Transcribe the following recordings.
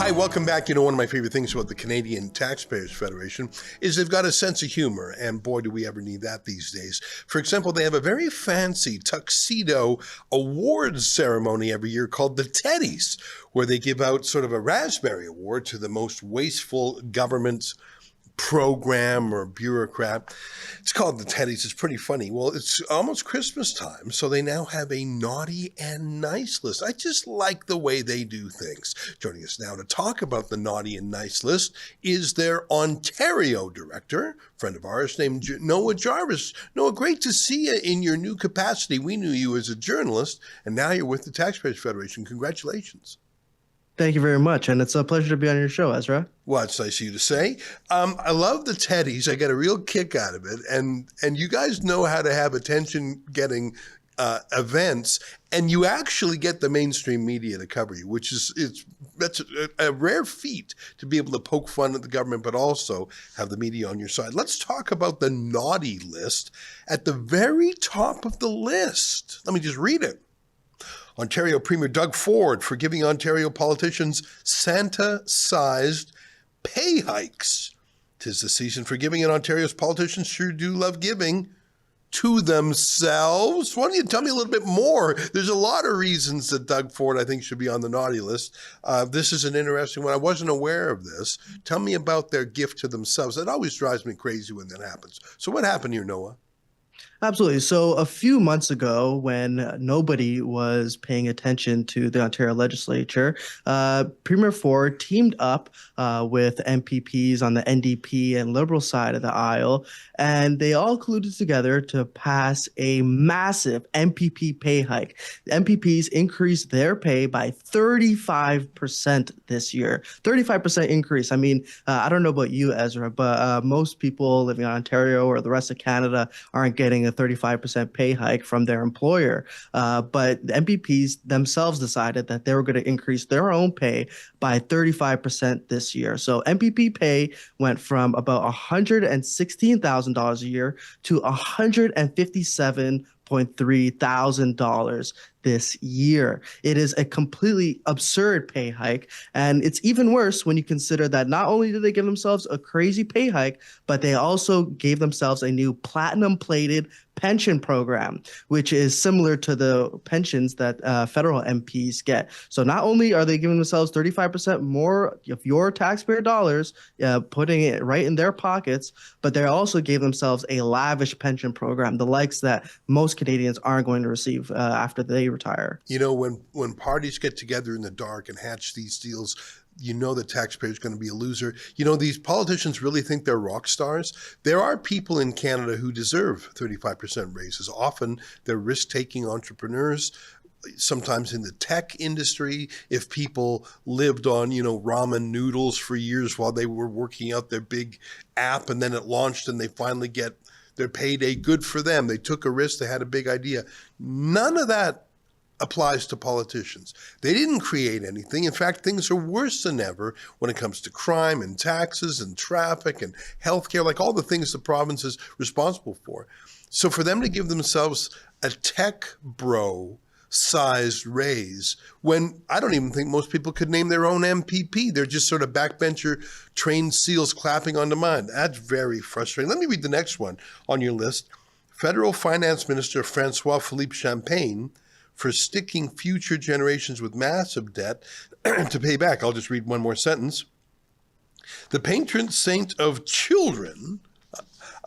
Hi, welcome back. You know, one of my favorite things about the Canadian Taxpayers Federation is they've got a sense of humor, and boy, do we ever need that these days. For example, they have a very fancy tuxedo awards ceremony every year called the Teddies, where they give out sort of a raspberry award to the most wasteful government program or bureaucrat. It's called the Teddies. It's pretty funny. Well, it's almost Christmas time, so they now have a naughty and nice list. I just like the way they do things. Joining us now to talk about the naughty and nice list is their Ontario director, friend of ours, named Noah Jarvis. Noah, great to see you in your new capacity. We knew you as a journalist, and now you're with the Taxpayers Federation. Congratulations. Thank you very much, and it's a pleasure to be on your show, Ezra. Well, it's nice of you to say. I love the Teddies. I get a real kick out of it, and you guys know how to have attention-getting events, and you actually get the mainstream media to cover you, which that's a rare feat to be able to poke fun at the government, but also have the media on your side. Let's talk about the naughty list. At the very top of the list, let me just read it. Ontario Premier Doug Ford for giving Ontario politicians Santa-sized pay hikes. 'Tis the season for giving, and Ontario's politicians sure do love giving to themselves. Why don't you tell me a little bit more? There's a lot of reasons that Doug Ford, I think, should be on the naughty list. This is an interesting one. I wasn't aware of this. Tell me about their gift to themselves. That always drives me crazy when that happens. So what happened here, Noah? Absolutely. So a few months ago, when nobody was paying attention to the Ontario legislature, Premier Ford teamed up with MPPs on the NDP and Liberal side of the aisle, and they all colluded together to pass a massive MPP pay hike. The MPPs increased their pay by 35% this year. 35% increase. I mean, I don't know about you, Ezra, but most people living in Ontario or the rest of Canada aren't getting a 35% pay hike from their employer. But the MPPs themselves decided that they were going to increase their own pay by 35% this year. So MPP pay went from about $116,000 a year to $157,300 this year. It is a completely absurd pay hike. And it's even worse when you consider that not only did they give themselves a crazy pay hike, but they also gave themselves a new platinum-plated pension program, which is similar to the pensions that federal MPs get. So not only are they giving themselves 35% more of your taxpayer dollars, putting it right in their pockets, but they also gave themselves a lavish pension program, the likes that most Canadians aren't going to receive after they retire. You know, when parties get together in the dark and hatch these deals, you know the taxpayer is going to be a loser. You know, these politicians really think they're rock stars. There are people in Canada who deserve 35% raises. Often they're risk-taking entrepreneurs, sometimes in the tech industry. If people lived on, ramen noodles for years while they were working out their big app and then it launched and they finally get their payday, good for them. They took a risk. They had a big idea. None of that applies to politicians. They didn't create anything. In fact, things are worse than ever when it comes to crime and taxes and traffic and healthcare, like all the things the province is responsible for. So for them to give themselves a tech bro sized raise when I don't even think most people could name their own MPP. They're just sort of backbencher trained seals clapping on demand. That's very frustrating. Let me read the next one on your list. Federal Finance Minister François-Philippe Champagne for sticking future generations with massive debt to pay back. I'll just read one more sentence. The patron saint of children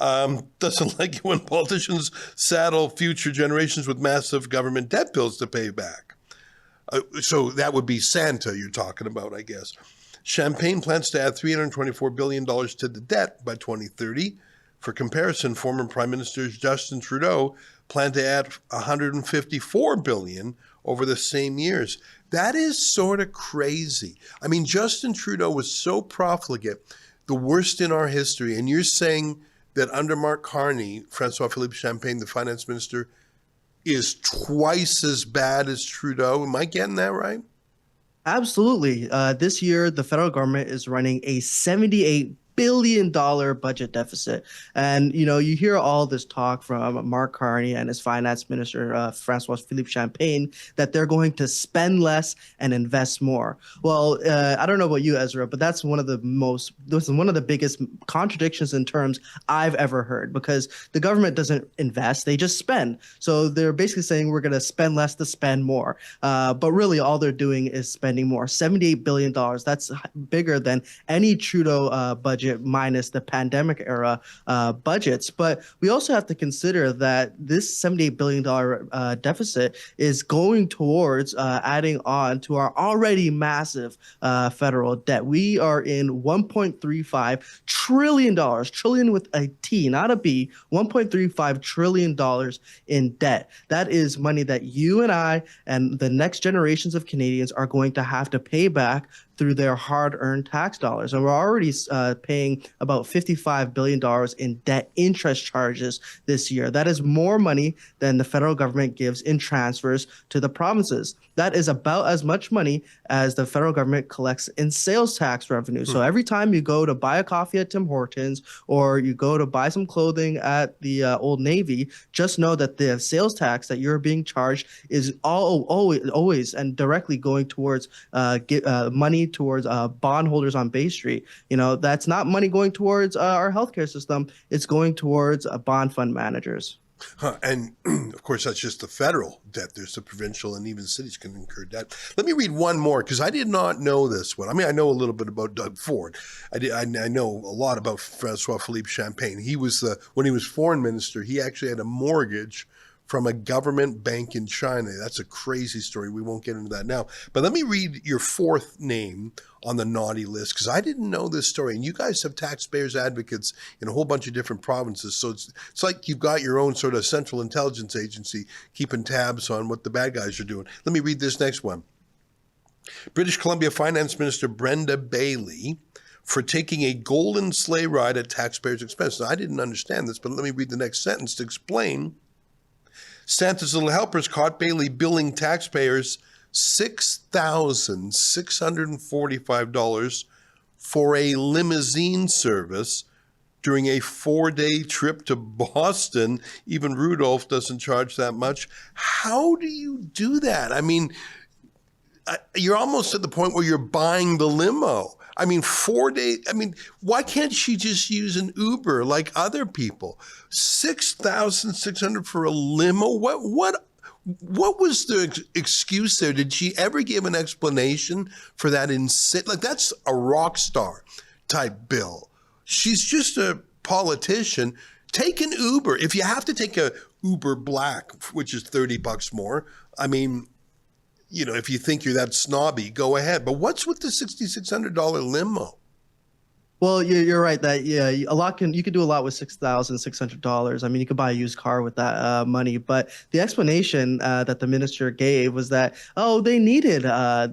doesn't like it when politicians saddle future generations with massive government debt bills to pay back. So that would be Santa you're talking about, I guess. Champagne plans to add $324 billion to the debt by 2030. For comparison, former Prime Minister Justin Trudeau planned to add $154 billion over the same years. That is sort of crazy. I mean, Justin Trudeau was so profligate, the worst in our history, and you're saying that under Mark Carney, François-Philippe Champagne, the finance minister, is twice as bad as Trudeau. Am I getting that right? Absolutely. This year, the federal government is running a $78 billion budget deficit. And, you hear all this talk from Mark Carney and his finance minister, Francois Philippe Champagne, that they're going to spend less and invest more. Well, I don't know about you, Ezra, but that's one of the biggest contradictions in terms I've ever heard, because the government doesn't invest, they just spend. So they're basically saying we're going to spend less to spend more. But really all they're doing is spending more. $78 billion. That's bigger than any Trudeau budget minus the pandemic era budgets. But we also have to consider that this $78 billion deficit is going towards adding on to our already massive federal debt. We are in $1.35 trillion, trillion with a T, not a B, $1.35 trillion in debt. That is money that you and I and the next generations of Canadians are going to have to pay back through their hard-earned tax dollars. And we're already paying about $55 billion in debt interest charges this year. That is more money than the federal government gives in transfers to the provinces. That is about as much money as the federal government collects in sales tax revenue. So every time you go to buy a coffee at Tim Hortons or you go to buy some clothing at the Old Navy, just know that the sales tax that you're being charged is always and directly going towards money towards bondholders on Bay Street. That's not money going towards our healthcare system. It's going towards bond fund managers. And of course, that's just the federal debt. There's the provincial, and even cities can incur debt. Let me read one more, because I did not know this one. I mean, I know a little bit about Doug Ford. I know a lot about Francois Philippe Champagne. When he was foreign minister, he actually had a mortgage from a government bank in China. That's a crazy story. We won't get into that now. But let me read your fourth name on the naughty list, because I didn't know this story. And you guys have taxpayers advocates in a whole bunch of different provinces. So it's like you've got your own sort of central intelligence agency keeping tabs on what the bad guys are doing. Let me read this next one. British Columbia Finance Minister Brenda Bailey for taking a golden sleigh ride at taxpayers' expense. Now, I didn't understand this, but let me read the next sentence to explain. Santa's Little Helpers caught Bailey billing taxpayers $6,645 for a limousine service during a 4-day trip to Boston. Even Rudolph doesn't charge that much. How do you do that? I mean, you're almost at the point where you're buying the limo. I mean, 4 days. I mean, why can't she just use an Uber like other people? $6,600 for a limo. What was the excuse there? Did she ever give an explanation for that? That's a rock star type bill. She's just a politician. Take an Uber. If you have to take a Uber Black, which is $30 more, I mean, if you think you're that snobby, go ahead. But what's with the $6,600 limo? Well, you're right that you could do a lot with $6,600. I mean, you could buy a used car with that money. But the explanation that the minister gave was that they needed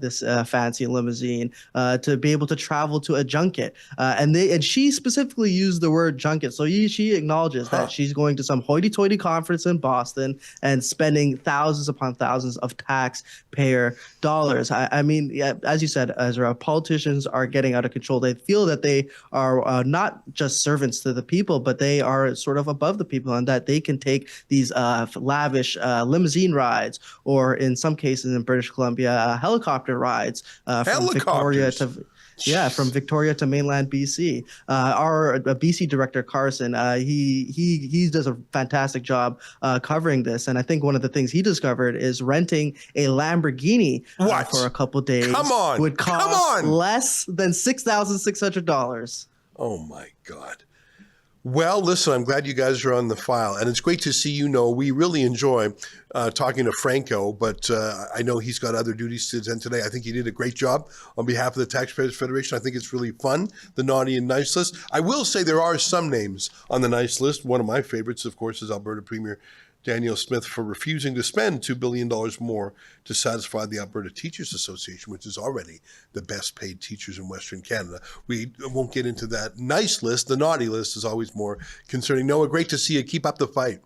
this fancy limousine to be able to travel to a junket, and she specifically used the word junket. So she acknowledges that she's going to some hoity-toity conference in Boston and spending thousands upon thousands of taxpayer dollars. I mean, as you said, Ezra, politicians are getting out of control. They feel that they are not just servants to the people, but they are sort of above the people, and that they can take these lavish limousine rides, or in some cases in British Columbia, helicopter rides from Victoria to mainland BC. Our BC director, Carson, he does a fantastic job covering this. And I think one of the things he discovered is renting a Lamborghini for a couple days would cost less than $6,600. Oh, my God. Well, listen, I'm glad you guys are on the file, and it's great to see we really enjoy talking to Franco, but I know he's got other duties to attend today. I think he did a great job on behalf of the Taxpayers Federation. I think it's really fun, the naughty and nice list. I will say there are some names on the nice list. One of my favorites, of course, is Alberta Premier Danielle Smith for refusing to spend $2 billion more to satisfy the Alberta Teachers Association, which is already the best paid teachers in Western Canada. We won't get into that nice list. The naughty list is always more concerning. Noah, great to see you. Keep up the fight.